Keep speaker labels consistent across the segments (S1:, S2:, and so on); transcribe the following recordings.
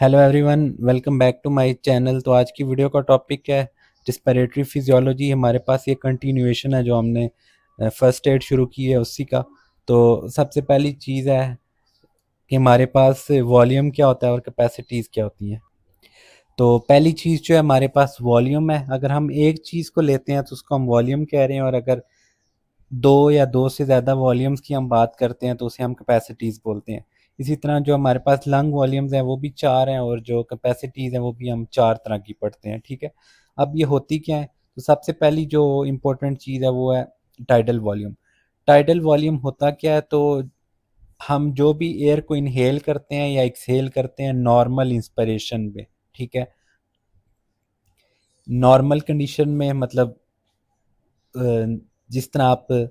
S1: Hello everyone, welcome back to my channel. तो आज की वीडियो का टॉपिक है रिस्पिरेटरी फिजियोलॉजी। हमारे पास ये कंटिन्यूएशन है जो हमने फर्स्ट एड शुरू की है उसी का। तो सबसे पहली चीज़ है कि हमारे पास वॉल्यूम क्या होता है और कैपेसिटीज़ क्या होती हैं। तो पहली चीज़ जो है हमारे पास वॉल्यूम है। अगर हम एक चीज़ को लेते हैं तो उसको हम वॉल्यूम कह रहे हैं, और अगर दो या दो से ज़्यादा वॉल्यूम्स की हम बात करते हैं तो उसे हम कैपेसिटीज़ बोलते हैं। इसी तरह जो हमारे पास लंग वॉल्यूम्स हैं वो भी चार हैं, और जो कैपेसिटीज़ हैं वो भी हम चार तरह की पढ़ते हैं। ठीक है, अब ये होती क्या है? तो सबसे पहली जो इम्पोर्टेंट चीज़ है वो है टाइडल वॉल्यूम। टाइडल वॉल्यूम होता क्या है? तो हम जो भी एयर को इनहेल करते हैं या एक्सहेल करते हैं नॉर्मल इंस्पिरेशन में, ठीक है, नॉर्मल कंडीशन में, मतलब जिस तरह आप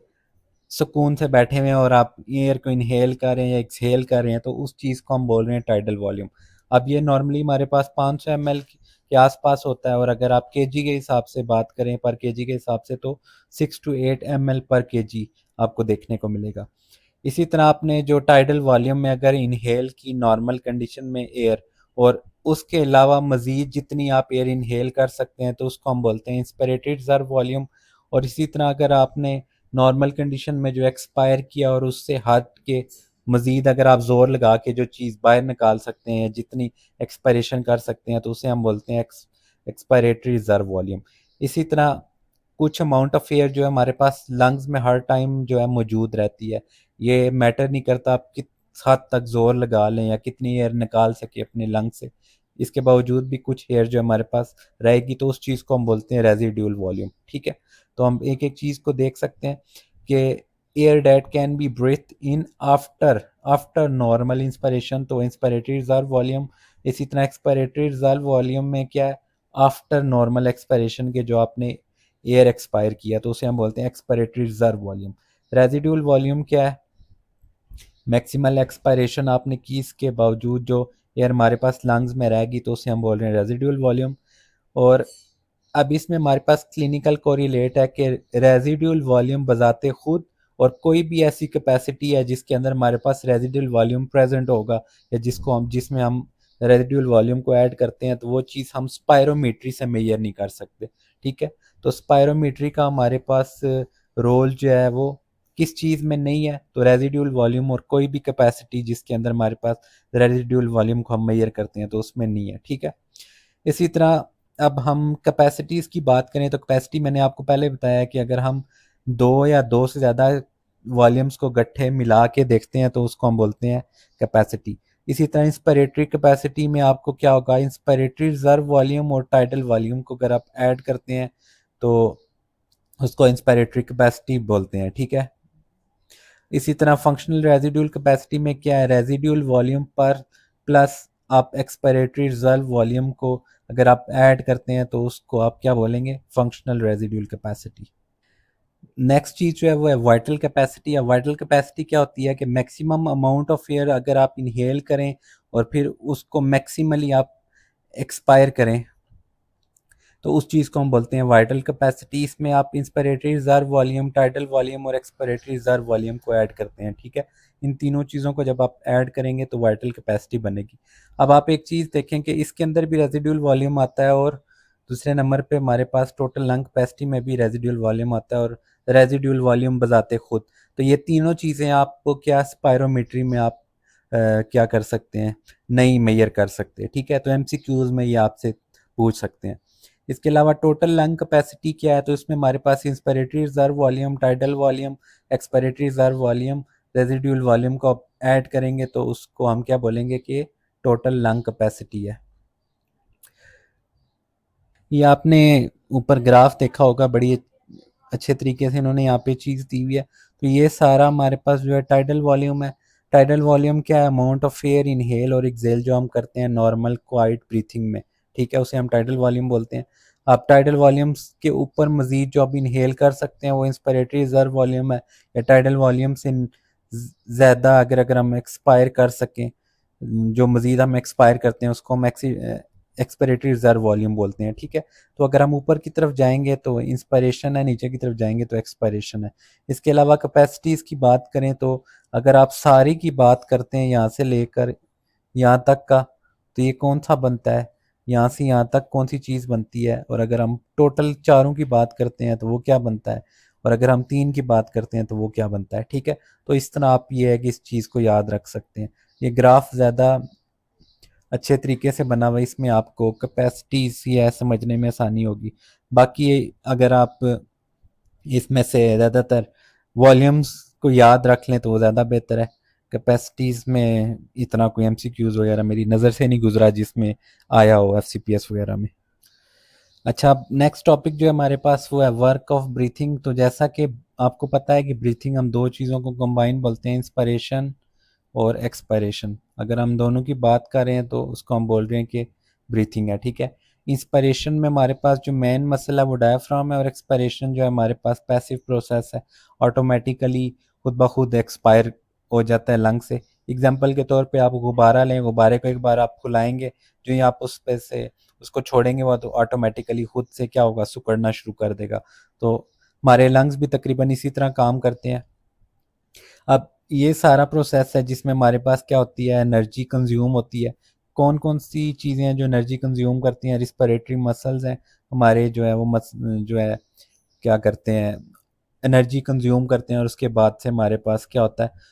S1: सुकून से बैठे हुए हैं और आप एयर को इनहेल कर रहे हैं या एक्सहेल कर रहे हैं, तो उस चीज़ को हम बोल रहे हैं टाइडल वॉल्यूम। अब ये नॉर्मली हमारे पास 500 ml के आसपास होता है, और अगर आप केजी के हिसाब से बात करें, पर केजी के हिसाब से, तो 6 to 8 ml पर केजी आपको देखने को मिलेगा। इसी तरह आपने जो टाइडल वॉल्यूम में अगर इनहेल की नॉर्मल कंडीशन में एयर, और उसके अलावा मज़ीद जितनी आप एयर इनहेल कर सकते हैं तो उसको हम बोलते हैं इंस्पिरेटेड रिजर्व वॉल्यूम। और इसी तरह अगर आपने नॉर्मल कंडीशन में जो एक्सपायर किया और उससे हट के मज़ीद अगर आप ज़ोर लगा के जो चीज़ बाहर निकाल सकते हैं, जितनी एक्सपायरेशन कर सकते हैं, तो उसे हम बोलते हैं एक्सपायरेटरी रिजर्व वॉल्यूम। इसी तरह कुछ अमाउंट ऑफ एयर जो है हमारे पास लंग्स में हर टाइम जो है मौजूद रहती है। ये मैटर नहीं करता आप किस हद तक जोर लगा लें या कितनी एयर निकाल सके अपने लंग से, इसके बावजूद भी कुछ एयर जो हमारे पास रहेगी, तो उस चीज़ को हम बोलते हैं रेजिड्यूल वॉल्यूम। ठीक है, तो हम एक एक चीज़ को देख सकते हैं कि air that can be breathe in after after normal inspiration, तो इंस्पिरेटरी रिजर्व वॉल्यूम। इसी तरह एक्सपायरेटरी रिजर्व वॉल्यूम में क्या है? आफ्टर नॉर्मल एक्सपायरेशन के जो आपने एयर एक्सपायर किया तो उसे हम बोलते हैं expiratory reserve volume. Residual volume क्या है? मैक्सिमल एक्सपायरेशन आपने की, इसके बावजूद जो एयर हमारे पास लंग्स में रहेगी तो उसे हम बोल रहे हैं रेजिड्यूल वॉल्यूम। और अब इसमें हमारे पास क्लिनिकल कोरिलेट है कि रेजिड्यूल वॉल्यूम बजाते खुद, और कोई भी ऐसी कैपेसिटी है जिसके अंदर हमारे पास रेजिड्यूल वॉल्यूम प्रेजेंट होगा, या जिसमें हम रेजिड्यूल वॉल्यूम को ऐड करते हैं, तो वो चीज़ हम स्पायरोमीट्री से मेजर नहीं कर सकते। ठीक है, तो स्पायरोमीट्री का हमारे पास रोल जो है वो किस चीज़ में नहीं है? तो रेजिड्यूल वॉल्यूम और कोई भी कैपेसिटी जिसके अंदर हमारे पास रेजिड्यूल वॉल्यूम को हम मेजर करते हैं तो उसमें नहीं है। ठीक है, इसी तरह अब हम कैपेसिटीज़ की बात करें तो कैपेसिटी मैंने आपको पहले बताया कि अगर हम दो या दो से ज़्यादा वॉल्यूम्स को गट्ठे मिला के देखते हैं तो उसको हम बोलते हैं कैपेसिटी। इसी तरह इंस्पिरेटरी कैपेसिटी में आपको क्या होगा? इंस्पिरेटरी रिजर्व वॉल्यूम और टाइडल वॉल्यूम को अगर आप ऐड करते हैं तो उसको इंस्पिरेटरी कैपेसिटी बोलते हैं। ठीक है, इसी तरह फंक्शनल रेजिड्यूल कैपेसिटी में क्या है? रेजिड्यूल वॉल्यूम पर प्लस आप एक्सपायरेटरी रिजर्व वॉल्यूम को अगर आप ऐड करते हैं तो उसको आप क्या बोलेंगे? Functional residual capacity. नेक्स्ट चीज़ जो है वो है वाइटल कैपेसिटी। या वाइटल कैपेसिटी क्या होती है कि मैक्सिमम अमाउंट ऑफ एयर अगर आप इनहेल करें और फिर उसको मैक्सिमली आप एक्सपायर करें, तो उस चीज़ को हम बोलते हैं वाइटल कैपेसिटी। इसमें आप inspiratory reserve volume, tidal volume और एक्सपिरेटरी रिजर्व वॉल्यूम को ऐड करते हैं। ठीक है, इन तीनों चीज़ों को जब आप ऐड करेंगे तो वाइटल कैपेसिटी बनेगी। अब आप एक चीज़ देखें कि इसके अंदर भी रेजिड्यूल वॉल्यूम आता है, और दूसरे नंबर पे हमारे पास टोटल लंग कैपेसिटी में भी रेजिड्यूल वॉल्यूम आता है, और रेजिड्यूल वॉल्यूम बजाते खुद। तो ये तीनों चीज़ें आपको क्या स्पायरोमीट्री में आप क्या कर सकते हैं? नहीं मेजर कर सकते। ठीक है, तो एमसीक्यूज में ये आपसे पूछ सकते हैं। इसके अलावा टोटल लंग कैपेसिटी क्या है? तो इसमें हमारे पास inspiratory reserve volume, tidal volume, expiratory reserve volume, residual volume को आप ऐड करेंगे तो उसको हम क्या बोलेंगे कि टोटल लंग कैपेसिटी है। ये आपने ऊपर ग्राफ देखा होगा, बड़ी अच्छे तरीके से इन्होंने यहाँ पे चीज़ दी हुई है। तो ये सारा हमारे पास जो है टाइडल वॉल्यूम है। टाइडल वॉल्यूम क्या है? अमाउंट ऑफ एयर इनहेल और एक्सहेल जो हम करते हैं नॉर्मल क्वाइट ब्रीथिंग में। ठीक है, उसे हम टाइडल वॉल्यूम बोलते हैं। आप टाइडल वॉल्यूम्स के ऊपर मजीद जो आप इनहेल कर सकते हैं वो इंस्पिरेटरी रिजर्व वॉल्यूम है। या टाइडल वॉल्यूम से ज़्यादा अगर हम एक्सपायर कर सकें, जो मजीद हम एक्सपायर करते हैं उसको हम एक्सपिरेटरी रिजर्व वॉल्यूम बोलते हैं। ठीक है, तो अगर हम ऊपर की तरफ जाएंगे तो इंस्पिरेशन है, नीचे की तरफ जाएंगे तो एक्सपायरेशन है। इसके अलावा कैपेसिटीज़ की बात करें तो अगर आप सारी की बात करते हैं यहाँ से लेकर यहाँ तक का, तो ये कौन सा बनता है, यहाँ से यहाँ तक कौन सी चीज़ बनती है, और अगर हम टोटल चारों की बात करते हैं तो वो क्या बनता है, और अगर हम तीन की बात करते हैं तो वो क्या बनता है। ठीक है, तो इस तरह आप ये है कि इस चीज़ को याद रख सकते हैं। ये ग्राफ ज़्यादा अच्छे तरीके से बना हुआ है, इसमें आपको कैपेसिटीज या समझने में आसानी होगी। बाकी अगर आप इसमें से ज़्यादातर वॉल्यूम्स को याद रख लें तो वो ज़्यादा बेहतर है। कैपेसिटीज़ में इतना कोई एमसीक्यूज़ वगैरह मेरी नज़र से नहीं गुजरा जिसमें आया हो एफसीपीएस वगैरह में। अच्छा, नेक्स्ट टॉपिक जो है हमारे पास वो है वर्क ऑफ ब्रीथिंग। तो जैसा कि आपको पता है कि ब्रीथिंग हम दो चीज़ों को कंबाइन बोलते हैं, इंस्पिरेशन और एक्सपायरेशन। अगर हम दोनों की बात कर रहे हैं तो उसको हम बोल रहे हैं कि ब्रीथिंग है। ठीक है, इंस्पिरेशन में हमारे पास जो मेन मसल है वो डायफ्राम है, और एक्सपायरेशन जो है हमारे पास पैसिव प्रोसेस है, ऑटोमेटिकली खुद ब खुद एक्सपायर हो जाता है लंग से। एग्जाम्पल के तौर पे आप गुब्बारा लें, गुब्बारे को एक बार आप फुलाएंगे, जो ही आप उस पे से उसको छोड़ेंगे वो तो ऑटोमेटिकली खुद से क्या होगा, सिकुड़ना शुरू कर देगा। तो हमारे लंग्स भी तकरीबन इसी तरह काम करते हैं। अब ये सारा प्रोसेस है जिसमें हमारे पास क्या होती है, एनर्जी कंज्यूम होती है। कौन कौन सी चीज़ें हैं जो एनर्जी कंज्यूम करती हैं, रिस्पिरेटरी मसल्स हैं हमारे, जो है वो जो है क्या करते हैं, एनर्जी कंज्यूम करते हैं, और उसके बाद से हमारे पास क्या होता है,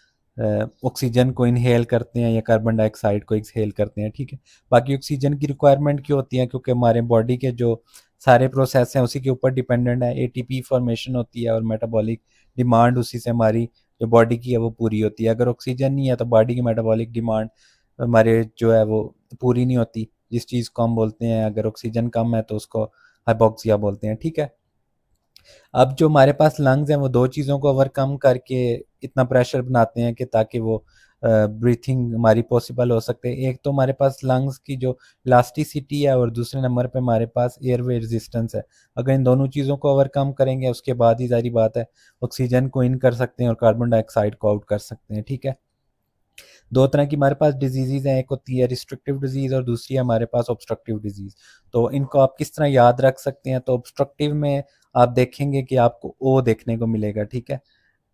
S1: ऑक्सीजन को इनहेल करते हैं या कार्बन डाइऑक्साइड को एक्सहेल करते हैं। ठीक है, बाकी ऑक्सीजन की रिक्वायरमेंट क्यों होती है, क्योंकि हमारे बॉडी के जो सारे प्रोसेस हैं उसी के ऊपर डिपेंडेंट है। एटीपी फॉर्मेशन होती है और मेटाबॉलिक डिमांड उसी से हमारी जो बॉडी की है वो पूरी होती है। अगर ऑक्सीजन नहीं है तो बॉडी की मेटाबॉलिक डिमांड हमारे जो है वो पूरी नहीं होती, जिस चीज़ को हम बोलते हैं, अगर ऑक्सीजन कम है तो उसको हाइपोक्सिया बोलते हैं। ठीक है, अब जो हमारे पास लंग्स हैं वो दो चीज़ों को ओवरकम करके इतना प्रेशर बनाते हैं कि ताकि वो ब्रीथिंग हमारी पॉसिबल हो सकते हैं। एक तो हमारे पास लंग्स की जो इलास्टिसिटी है, और दूसरे नंबर पे हमारे पास एयरवे रेजिस्टेंस है। अगर इन दोनों चीज़ों को ओवरकम करेंगे उसके बाद ही जारी बात है ऑक्सीजन को इन कर सकते हैं और कार्बन डाइऑक्साइड को आउट कर सकते हैं। ठीक है, दो तरह की हमारे पास डिजीज़ हैं, एक होती है रिस्ट्रिक्टिव डिजीज़ और दूसरी है हमारे पास ऑब्स्ट्रक्टिव डिजीज़। तो इनको आप किस तरह याद रख सकते हैं, तो ऑब्स्ट्रक्टिव में आप देखेंगे कि आपको ओ देखने को मिलेगा। ठीक है,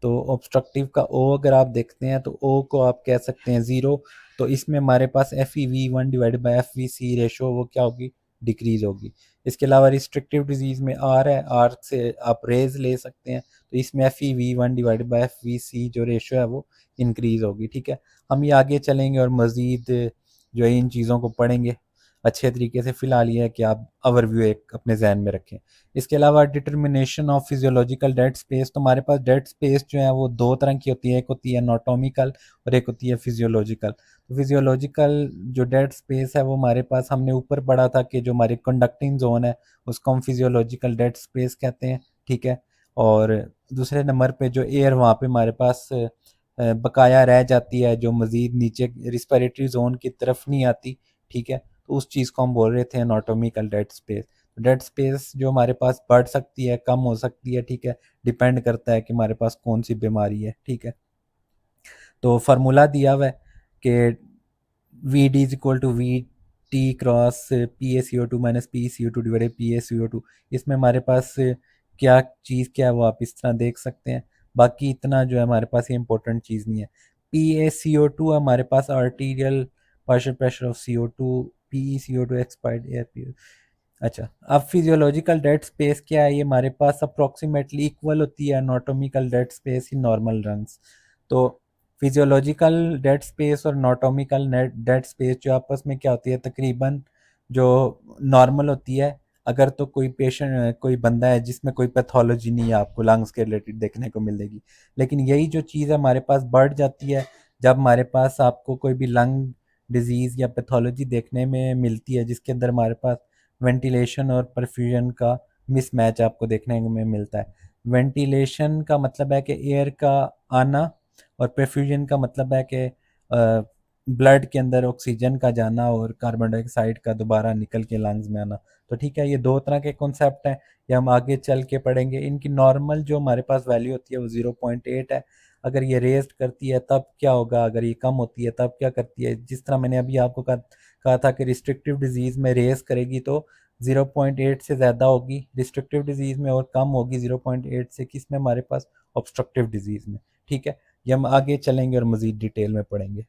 S1: तो ऑब्स्ट्रक्टिव का ओ अगर आप देखते हैं तो ओ को आप कह सकते हैं ज़ीरो। तो इसमें हमारे पास FeV1 divided by FVC ratio वो क्या होगी, डिक्रीज होगी। इसके अलावा रिस्ट्रिक्टिव डिजीज़ में आर है, आर से आप रेज ले सकते हैं, तो इसमें FeV1 डिवाइडेड बाई FVC जो रेशो है वो इंक्रीज होगी। ठीक है, हम ये आगे चलेंगे और मज़ीद जो है इन चीज़ों को पढ़ेंगे अच्छे तरीके से। फ़िलहाल ये है कि आप ओवरव्यू एक अपने जहन में रखें। इसके अलावा determination of physiological dead space, तो हमारे पास डेड स्पेस जो है वो दो तरह की होती है, एक होती है एनाटॉमिकल और एक होती है फिजियोलॉजिकल। तो फिजियोलॉजिकल जो डेड स्पेस है वो हमारे पास, हमने ऊपर पढ़ा था कि जो हमारी कंडक्टिंग जोन है उसको हम फिजियोलॉजिकल डेड स्पेस कहते हैं। ठीक है, और दूसरे नंबर पे जो एयर वहाँ पे हमारे पास बकाया रह जाती है, जो मज़ीद नीचे रिस्पिरेटरी जोन की तरफ नहीं आती। ठीक है, तो उस चीज़ को हम बोल रहे थे anatomical dead space. Dead space जो हमारे पास बढ़ सकती है, कम हो सकती है। ठीक है, डिपेंड करता है कि हमारे पास कौन सी बीमारी है। ठीक है, तो फार्मूला दिया हुआ है कि V D is equal to V T cross PaCO2 minus PeCO2 divided PaCO2। इसमें हमारे पास क्या चीज़ क्या है वो आप इस तरह देख सकते हैं। बाकी इतना जो है हमारे पास ये इंपॉर्टेंट चीज़ नहीं है। PaCO2 हमारे पास arterial partial pressure of CO2, PeCO2 expired air. अच्छा, अब फिजियोलॉजिकल डेड स्पेस क्या है, ये हमारे पास अप्रोक्सीमेटली इक्वल होती है anatomical dead space in normal rungs. तो फिजियोलॉजिकल डेड स्पेस और एनाटॉमिकल डेड स्पेस जो आपस में क्या होती है, तकरीबन जो नॉर्मल होती है। अगर तो कोई पेशेंट, कोई बंदा है जिसमें कोई पैथोलॉजी नहीं है, आपको लंग्स के रिलेटेड देखने को मिलेगी। लेकिन यही जो चीज़ है हमारे पास बढ़ जाती है जब हमारे पास आपको कोई भी लंग डिजीज़ या पैथोलॉजी देखने में मिलती है जिसके अंदर हमारे पास वेंटिलेशन और परफ्यूजन का मिसमैच आपको देखने में मिलता है। वेंटिलेशन का मतलब है कि एयर का आना, और परफ्यूजन का मतलब है कि ब्लड के अंदर ऑक्सीजन का जाना और कार्बन डाइऑक्साइड का दोबारा निकल के लंग्स में आना। तो ठीक है, ये दो तरह के कॉन्सेप्ट हैं, ये हम आगे चल के पढ़ेंगे। इनकी नॉर्मल जो हमारे पास वैल्यू होती है वो 0.8 है। अगर ये रेस्ट करती है तब क्या होगा, अगर ये कम होती है तब क्या करती है। जिस तरह मैंने अभी आपको कहा था कि रिस्ट्रिक्टिव डिजीज़ में रेस करेगी तो 0.8 से ज़्यादा होगी, रिस्ट्रिक्टिव डिजीज़ में और कम होगी 0.8 से, किस में, हमारे पास ऑब्स्ट्रक्टिव डिजीज़ में। ठीक है, ये हम आगे चलेंगे और मज़ीद डिटेल में पढ़ेंगे।